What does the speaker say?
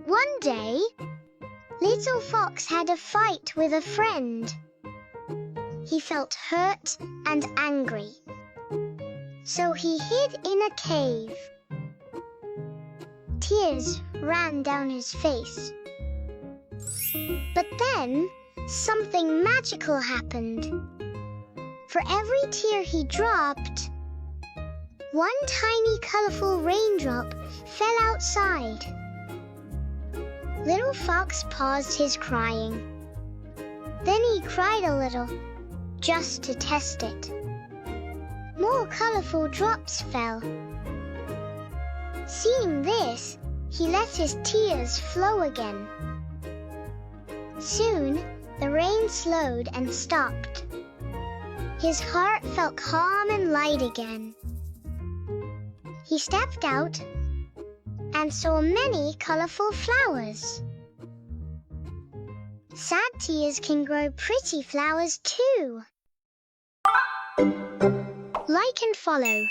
One day, Little Fox had a fight with a friend. He felt hurt and angry, so he hid in a cave. Tears ran down his face. But then, something magical happened. For every tear he dropped, one tiny colorful raindrop fell outside. Little Fox paused his crying. Then he cried a little, just to test it. More colorful drops fell. Seeing this, he let his tears flow again. Soon, the rain slowed and stopped. His heart felt calm and light again. He stepped out and saw many colorful flowers. Sad tears can grow pretty flowers too. Like and follow.